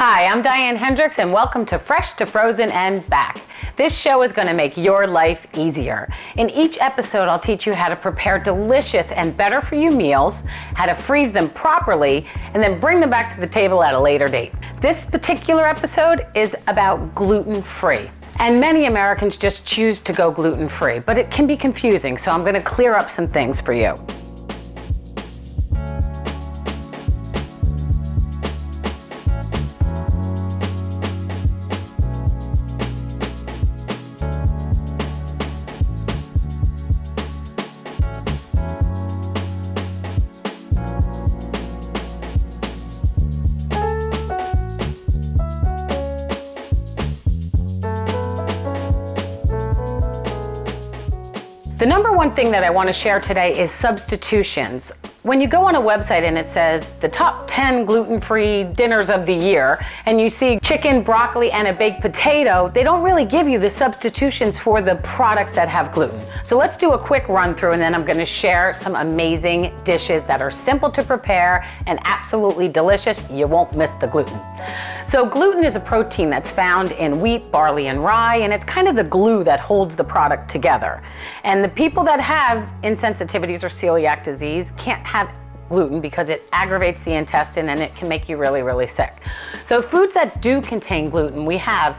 Hi, I'm Diane Henderiks and welcome to Fresh to Frozen and Back. This show is going to make your life easier. In each episode, I'll teach you how to prepare delicious and better for you meals, how to freeze them properly, and then bring them back to the table at a later date. This particular episode is about gluten-free. And many Americans just choose to go gluten-free, but it can be confusing, so I'm going to clear up some things for you. The number one thing that I want to share today is substitutions. When you go on a website and it says the top 10 gluten-free dinners of the year, and you see chicken, broccoli, and a baked potato, they don't really give you the substitutions for the products that have gluten. So let's do a quick run through and then I'm going to share some amazing dishes that are simple to prepare and absolutely delicious. You won't miss the gluten. So gluten is a protein that's found in wheat, barley, and rye, and it's kind of the glue that holds the product together. And the people that have insensitivities or celiac disease can't have gluten because it aggravates the intestine and it can make you really, really sick. So foods that do contain gluten, we have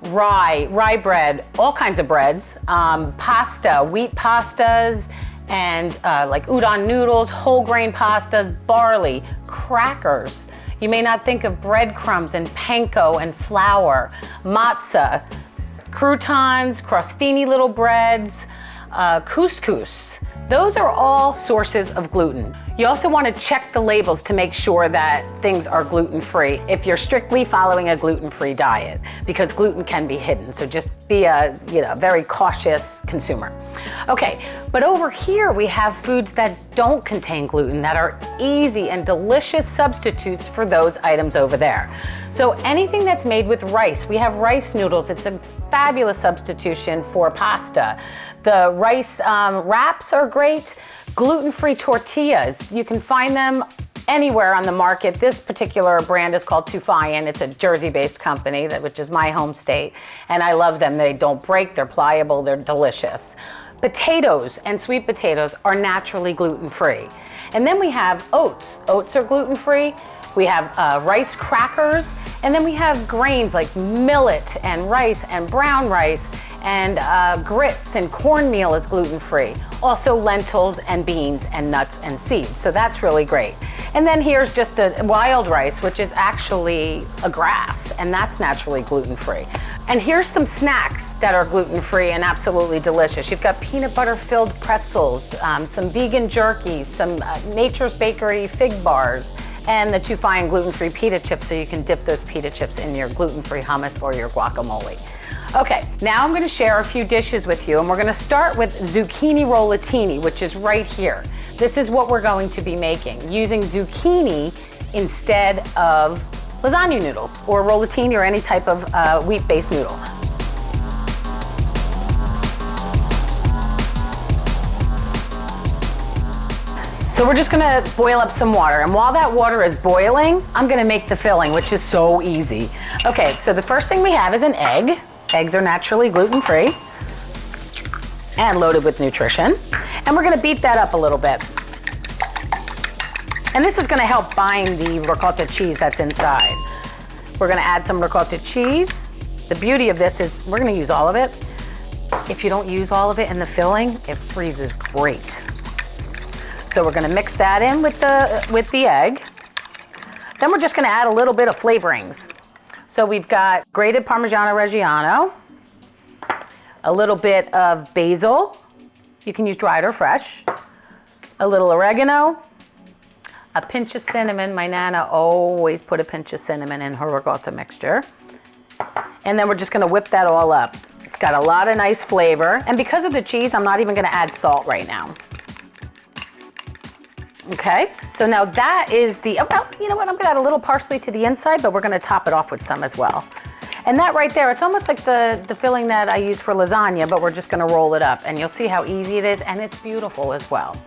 rye bread, all kinds of breads, pasta, wheat pastas, and like udon noodles, whole grain pastas, barley, crackers. You may not think of breadcrumbs and panko and flour, matzah, croutons, crostini little breads, couscous. Those are all sources of gluten. You also want to check the labels to make sure that things are gluten-free if you're strictly following a gluten-free diet, because gluten can be hidden. So just be a very cautious consumer. Okay, but over here we have foods that don't contain gluten that are easy and delicious substitutes for those items over there. So anything that's made with rice, we have rice noodles. It's a fabulous substitution for pasta. The rice wraps are great. Gluten-free tortillas, you can find them anywhere on the market. This particular brand is called Tufayan. It's a Jersey-based company, which is my home state, and I love them. They don't break, they're pliable, they're delicious. Potatoes and sweet potatoes are naturally gluten-free. And then we have oats. Oats are gluten-free. We have rice crackers, and then we have grains like millet and rice and brown rice, and grits and cornmeal is gluten-free. Also lentils and beans and nuts and seeds. So that's really great. And then here's just a wild rice, which is actually a grass, and that's naturally gluten-free. And here's some snacks that are gluten-free and absolutely delicious. You've got peanut butter filled pretzels, some vegan jerky, some Nature's Bakery fig bars, and the Tufayan gluten-free pita chips, so you can dip those pita chips in your gluten-free hummus or your guacamole. Okay, now I'm going to share a few dishes with you, and we're going to start with zucchini rollatini, which is right here. This is what we're going to be making, using zucchini instead of lasagna noodles or rollatini or any type of wheat-based noodle. So we're just gonna boil up some water, and while that water is boiling, I'm gonna make the filling, which is so easy. Okay, so the first thing we have is an egg. Eggs are naturally gluten-free and loaded with nutrition. And we're gonna beat that up a little bit. And this is gonna help bind the ricotta cheese that's inside. We're gonna add some ricotta cheese. The beauty of this is we're gonna use all of it. If you don't use all of it in the filling, it freezes great. So we're gonna mix that in with the egg. Then we're just gonna add a little bit of flavorings. So we've got grated Parmigiano Reggiano, a little bit of basil. You can use dried or fresh. A little oregano, a pinch of cinnamon. My Nana always put a pinch of cinnamon in her ricotta mixture. And then we're just gonna whip that all up. It's got a lot of nice flavor. And because of the cheese, I'm not even gonna add salt right now. Okay, so now that is well, you know what, I'm gonna add a little parsley to the inside, but we're gonna top it off with some as well. And that right there, it's almost like the filling that I use for lasagna, but we're just gonna roll it up, and you'll see how easy it is, and it's beautiful as well.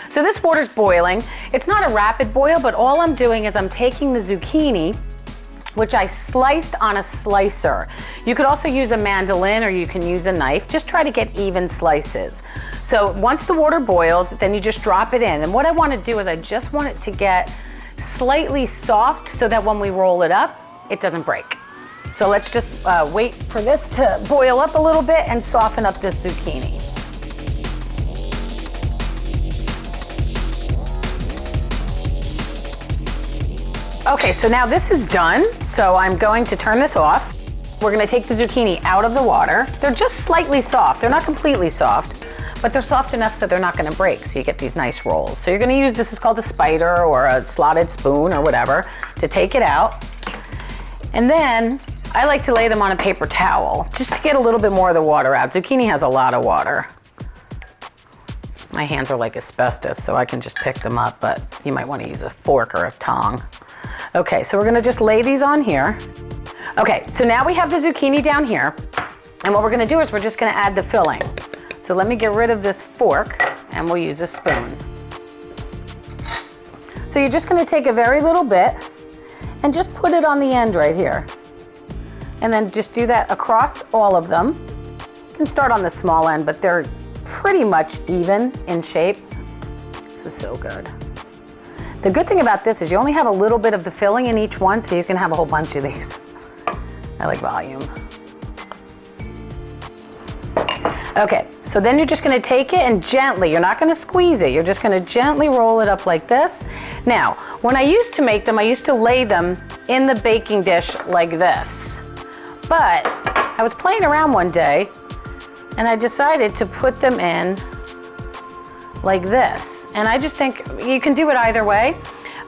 So this water's boiling. It's not a rapid boil, but all I'm doing is I'm taking the zucchini, which I sliced on a slicer. You could also use a mandolin or you can use a knife. Just try to get even slices. So once the water boils, then you just drop it in. And what I want to do is I just want it to get slightly soft so that when we roll it up, it doesn't break. So let's just wait for this to boil up a little bit and soften up this zucchini. Okay, so now this is done. So I'm going to turn this off. We're gonna take the zucchini out of the water. They're just slightly soft. They're not completely soft, but they're soft enough so they're not gonna break, so you get these nice rolls. So you're gonna use, this is called a spider or a slotted spoon or whatever, to take it out. And then I like to lay them on a paper towel just to get a little bit more of the water out. Zucchini has a lot of water. My hands are like asbestos, so I can just pick them up, but you might want to use a fork or a tong. Okay, so we're gonna just lay these on here. Okay, so now we have the zucchini down here, and what we're gonna do is we're just gonna add the filling. So let me get rid of this fork, and we'll use a spoon. So you're just gonna take a very little bit, and just put it on the end right here. And then just do that across all of them. You can start on the small end, but they're pretty much even in shape. This is so good. The good thing about this is you only have a little bit of the filling in each one, so you can have a whole bunch of these. I like volume. Okay, so then you're just gonna take it and gently, you're not gonna squeeze it, you're just gonna gently roll it up like this. Now, when I used to make them, I used to lay them in the baking dish like this. But I was playing around one day and I decided to put them in like this. And I just think you can do it either way.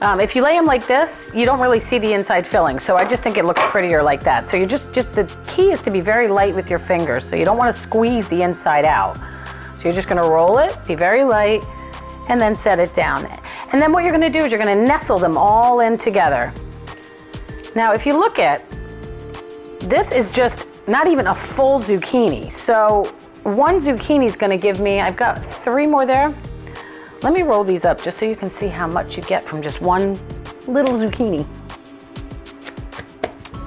If you lay them like this, you don't really see the inside filling. So I just think it looks prettier like that. So you just the key is to be very light with your fingers. So you don't want to squeeze the inside out. So you're just gonna roll it, be very light, and then set it down. And then what you're gonna do is you're gonna nestle them all in together. Now, if you look at, this is just not even a full zucchini. So one zucchini is gonna give me, I've got 3 more there. Let me roll these up just so you can see how much you get from just one little zucchini.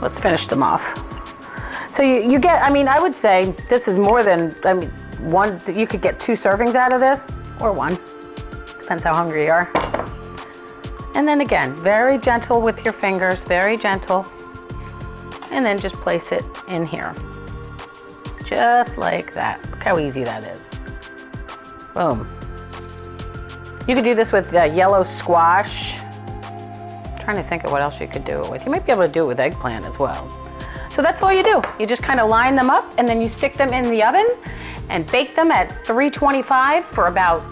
Let's finish them off. So you get, I mean, I would say this is more than, I mean, one, you could get 2 servings out of this, or 1. Depends how hungry you are. And then again, very gentle with your fingers, very gentle. And then just place it in here. Just like that. Look how easy that is. Boom. You could do this with yellow squash. I'm trying to think of what else you could do it with. You might be able to do it with eggplant as well. So that's all you do. You just kind of line them up and then you stick them in the oven and bake them at 325 for about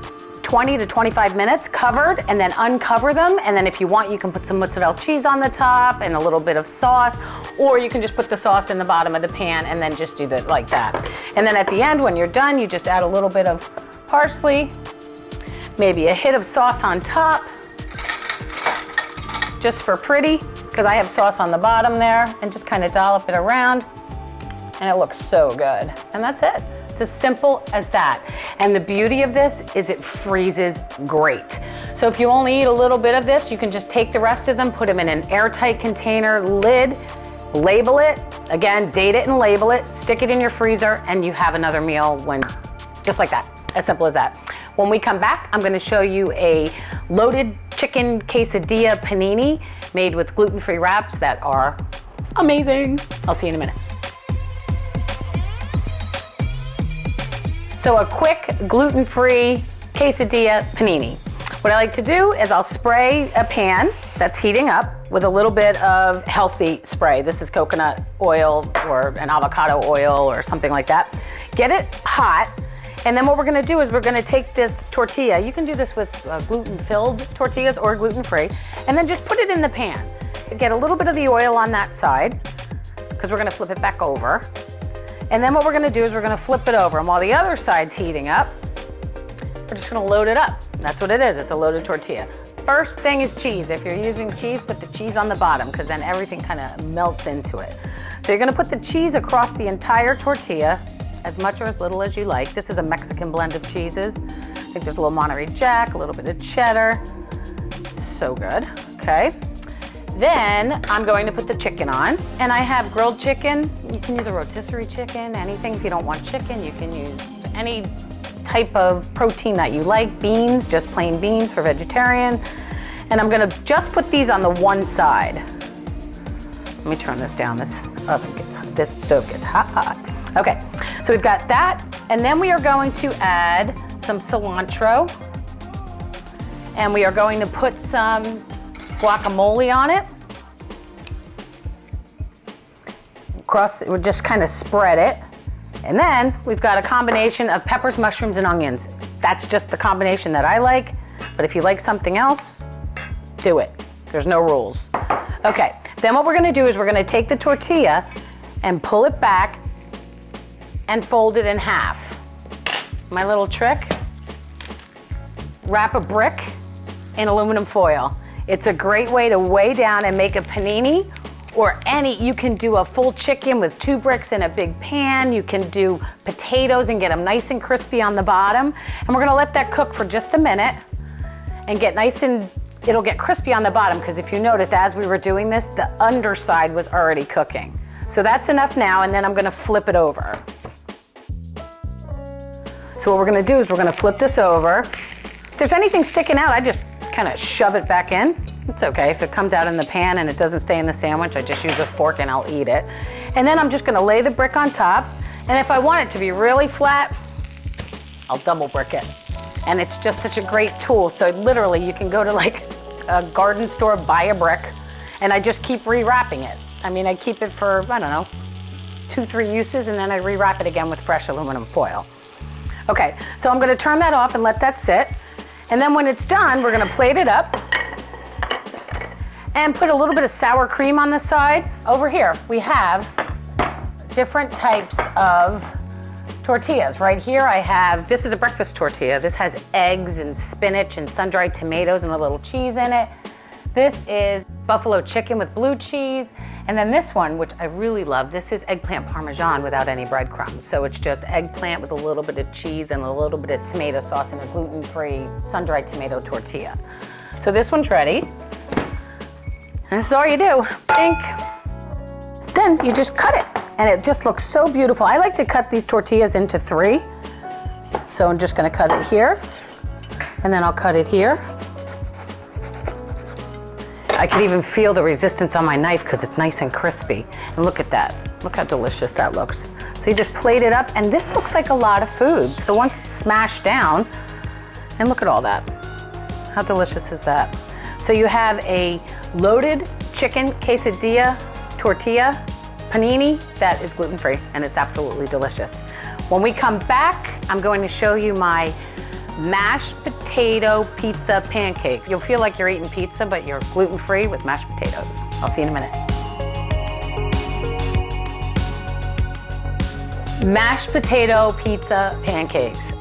20 to 25 minutes covered, and then uncover them. And then if you want, you can put some mozzarella cheese on the top and a little bit of sauce, or you can just put the sauce in the bottom of the pan and then just do that like that. And then at the end, when you're done, you just add a little bit of parsley, maybe a hit of sauce on top, just for pretty, because I have sauce on the bottom there, and just kind of dollop it around, and it looks so good. And that's it. It's as simple as that. And the beauty of this is it freezes great. So if you only eat a little bit of this, you can just take the rest of them, put them in an airtight container, lid, label it, again, date it and label it, stick it in your freezer, and you have another meal when, just like that, as simple as that. When we come back, I'm gonna show you a loaded chicken quesadilla panini made with gluten-free wraps that are amazing. I'll see you in a minute. So a quick gluten-free quesadilla panini. What I like to do is I'll spray a pan that's heating up with a little bit of healthy spray. This is coconut oil or an avocado oil or something like that. Get it hot, and then what we're gonna do is we're gonna take this tortilla. You can do this with gluten-filled tortillas or gluten-free, and then just put it in the pan. Get a little bit of the oil on that side, because we're gonna flip it back over. And then what we're gonna do is we're gonna flip it over, and while the other side's heating up, we're just gonna load it up. That's what it is, it's a loaded tortilla. First thing is cheese. If you're using cheese, put the cheese on the bottom, because then everything kind of melts into it. So you're gonna put the cheese across the entire tortilla, as much or as little as you like. This is a Mexican blend of cheeses. I think there's a little Monterey Jack, a little bit of cheddar. So good, okay. Then I'm going to put the chicken on, and I have grilled chicken. You can use a rotisserie chicken, anything. If you don't want chicken, you can use any type of protein that you like. Beans, just plain beans for vegetarian. And I'm gonna just put these on the one side. Let me turn this down. This stove gets hot. Okay, so we've got that, and then we are going to add some cilantro, and we are going to put some guacamole on it. We'll just kind of spread it. And then we've got a combination of peppers, mushrooms, and onions. That's just the combination that I like, but if you like something else, do it. There's no rules. Okay, then what we're gonna do is we're gonna take the tortilla and pull it back and fold it in half. My little trick, wrap a brick in aluminum foil. It's a great way to weigh down and make a panini, or you can do a full chicken with 2 bricks in a big pan. You can do potatoes and get them nice and crispy on the bottom. And we're gonna let that cook for just a minute and get it'll get crispy on the bottom, because if you noticed, as we were doing this, the underside was already cooking. So that's enough now, and then I'm gonna flip it over. So what we're gonna do is we're gonna flip this over. If there's anything sticking out, I just kind of shove it back in. It's okay. If it comes out in the pan and it doesn't stay in the sandwich, I just use a fork and I'll eat it. And then I'm just gonna lay the brick on top. And if I want it to be really flat, I'll double brick it. And it's just such a great tool. So literally you can go to like a garden store, buy a brick, and I just keep rewrapping it. I mean, I keep it for, I don't know, 2-3 uses, and then I rewrap it again with fresh aluminum foil. Okay, so I'm gonna turn that off and let that sit. And then when it's done, we're gonna plate it up and put a little bit of sour cream on the side. Over here, we have different types of tortillas. Right here this is a breakfast tortilla. This has eggs and spinach and sun-dried tomatoes and a little cheese in it. This is buffalo chicken with blue cheese. And then this one, which I really love, this is eggplant parmesan without any breadcrumbs. So it's just eggplant with a little bit of cheese and a little bit of tomato sauce in a gluten-free sun-dried tomato tortilla. So this one's ready. And this is all you do, bink. Then you just cut it, and it just looks so beautiful. I like to cut these tortillas into 3. So I'm just gonna cut it here, and then I'll cut it here. I could even feel the resistance on my knife because it's nice and crispy. And look at that. Look how delicious that looks. So you just plate it up, and this looks like a lot of food. So once it's smashed down, and look at all that. How delicious is that? So you have a loaded chicken quesadilla tortilla panini that is gluten-free, and it's absolutely delicious. When we come back, I'm going to show you my mashed potato pizza pancakes. You'll feel like you're eating pizza, but you're gluten-free with mashed potatoes. I'll see you in a minute. Mashed potato pizza pancakes.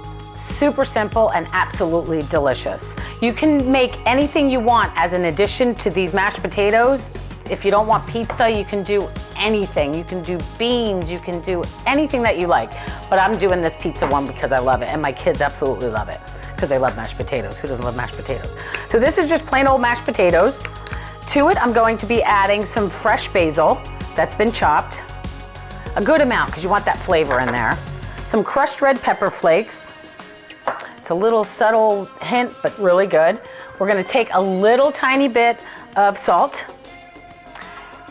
Super simple and absolutely delicious. You can make anything you want as an addition to these mashed potatoes. If you don't want pizza, you can do anything. You can do beans, you can do anything that you like. But I'm doing this pizza one because I love it, and my kids absolutely love it because they love mashed potatoes. Who doesn't love mashed potatoes? So this is just plain old mashed potatoes. To it, I'm going to be adding some fresh basil that's been chopped. A good amount because you want that flavor in there. Some crushed red pepper flakes. It's a little subtle hint, but really good. We're gonna take a little tiny bit of salt,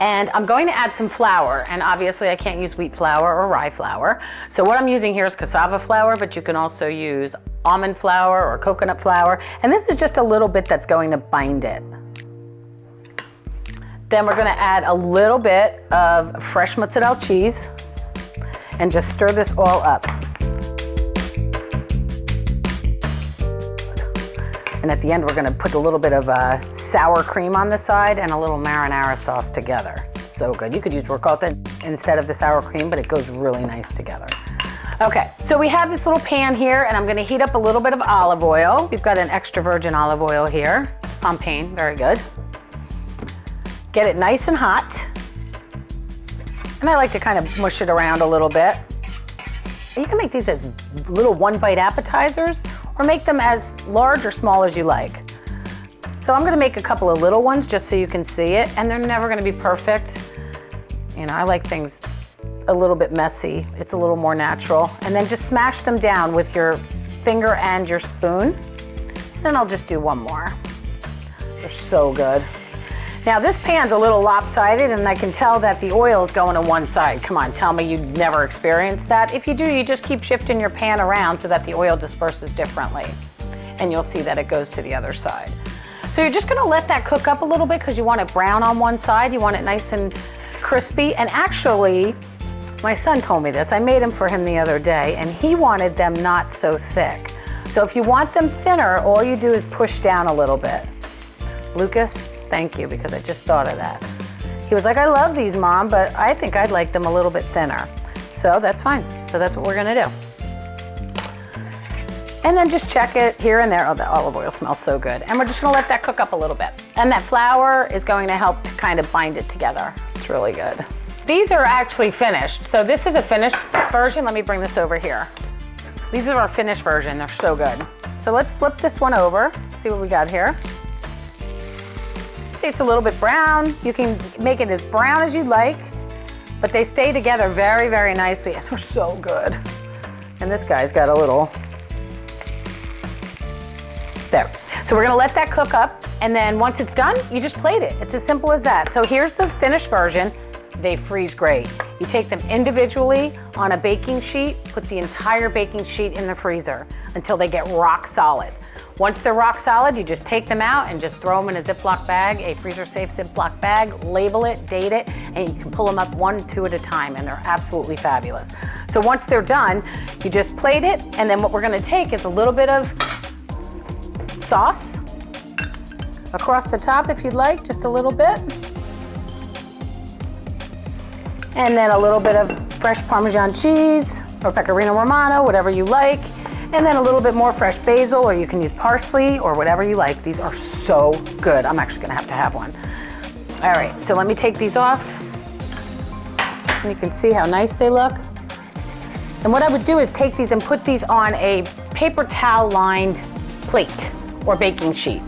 and I'm going to add some flour, and obviously I can't use wheat flour or rye flour. So what I'm using here is cassava flour, but you can also use almond flour or coconut flour, and this is just a little bit that's going to bind it. Then we're gonna add a little bit of fresh mozzarella cheese and just stir this all up. And at the end, we're gonna put a little bit of sour cream on the side and a little marinara sauce together. So good. You could use ricotta instead of the sour cream, but it goes really nice together. Okay, so we have this little pan here, and I'm gonna heat up a little bit of olive oil. We've got an extra virgin olive oil here. Pompain, very good. Get it nice and hot. And I like to kind of mush it around a little bit. You can make these as little one-bite appetizers, or make them as large or small as you like. So So I'm gonna make a couple of little ones just so you can see it, and they're never gonna be perfect. You know, I like things a little bit messy. It's a little more natural. And then just smash them down with your finger and your spoon. Then I'll just do one more. They're so good. Now this pan's a little lopsided, and I can tell that the oil is going to one side. Come on, tell me you've never experienced that. If you do, you just keep shifting your pan around so that the oil disperses differently. And you'll see that it goes to the other side. So you're just gonna let that cook up a little bit because you want it brown on one side. You want it nice and crispy. And actually, my son told me this. I made them for him the other day, and he wanted them not so thick. So if you want them thinner, all you do is push down a little bit. Lucas, thank you, because I just thought of that. He was like, I love these, Mom, but I think I'd like them a little bit thinner. So that's fine. So that's what we're gonna do. And then just check it here and there. Oh, the olive oil smells so good. And we're just gonna let that cook up a little bit. And that flour is going to help to kind of bind it together. It's really good. These are actually finished. So this is a finished version. Let me bring this over here. These are our finished version. They're so good. So let's flip this one over. See what we got here. See, it's a little bit brown. You can make it as brown as you'd like, but they stay together very, very nicely, and they're so good. And this guy's got a little, there. So we're gonna let that cook up, and then once it's done, you just plate it. It's as simple as that. So here's the finished version. They freeze great. You take them individually on a baking sheet, put the entire baking sheet in the freezer until they get rock solid. Once they're rock solid, you just take them out and just throw them in a Ziploc bag, a freezer-safe Ziploc bag, label it, date it, and you can pull them up 1, 2 at a time, and they're absolutely fabulous. So once they're done, you just plate it, and then what we're gonna take is a little bit of sauce across the top if you'd like, just a little bit. And then a little bit of fresh Parmesan cheese or Pecorino Romano, whatever you like. And then a little bit more fresh basil, or you can use parsley or whatever you like. These are so good. I'm actually gonna have to have one. All right, so let me take these off. And you can see how nice they look. And what I would do is take these and put these on a paper towel lined plate or baking sheet.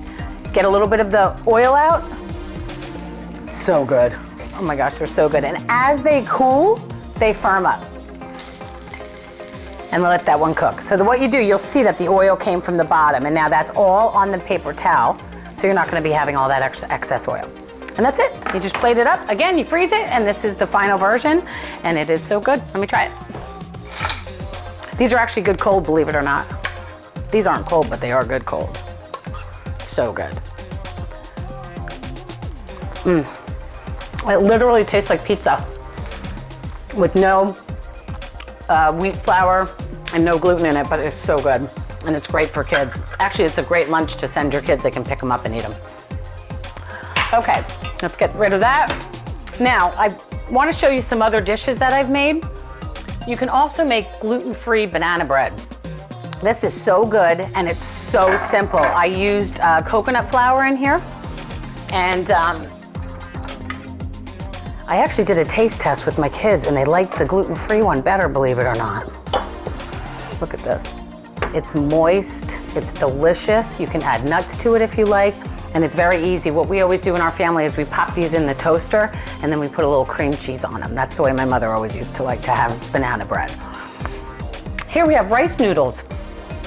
Get a little bit of the oil out. So good. Oh my gosh, they're so good. And as they cool, they firm up. And let that one cook. So what you do, you'll see that the oil came from the bottom, and now that's all on the paper towel, so you're not gonna be having all that extra excess oil. And that's it. You just plate it up. Again, you freeze it, and this is the final version, and it is so good. Let me try it. These are actually good cold, believe it or not. These aren't cold, but they are good cold. So good. It literally tastes like pizza with no wheat flour and no gluten in it, but it's so good. And it's great for kids. Actually, it's a great lunch to send your kids. They can pick them up and eat them. Okay, let's get rid of that. Now, I want to show you some other dishes that I've made. You can also make gluten-free banana bread. This is so good, and it's so simple. I used coconut flour in here, and I actually did a taste test with my kids, and they liked the gluten-free one better, believe it or not. Look at this. It's moist, it's delicious. You can add nuts to it if you like, and it's very easy. What we always do in our family is we pop these in the toaster, and then we put a little cream cheese on them. That's the way my mother always used to like to have banana bread. Here we have rice noodles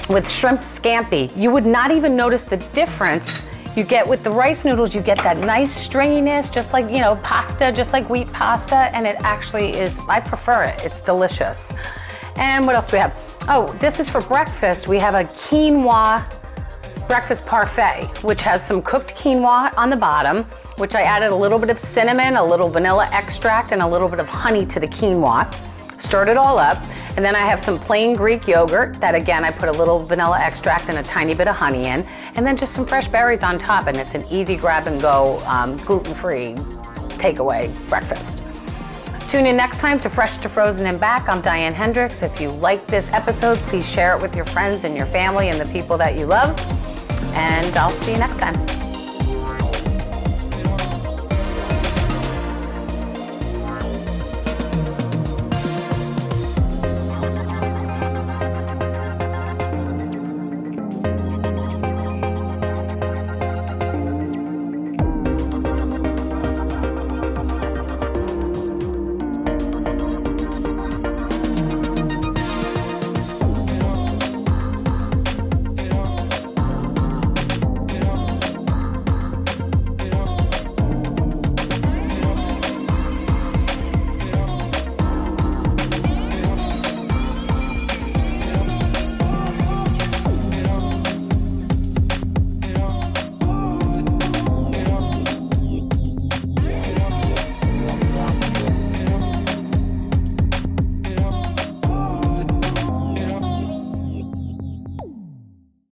with shrimp scampi. You would not even notice the difference you get with the rice noodles. You get that nice stringiness, just like, you know, pasta, just like wheat pasta, and it actually is, I prefer it. It's delicious. And what else do we have? Oh, this is for breakfast. We have a quinoa breakfast parfait, which has some cooked quinoa on the bottom, which I added a little bit of cinnamon, a little vanilla extract, and a little bit of honey to the quinoa. Stirred it all up. And then I have some plain Greek yogurt that, again, I put a little vanilla extract and a tiny bit of honey in, and then just some fresh berries on top, and it's an easy grab and go, gluten-free takeaway breakfast. Tune in next time to Fresh to Frozen and Back. I'm Diane Henderiks. If you like this episode, please share it with your friends and your family and the people that you love, and I'll see you next time.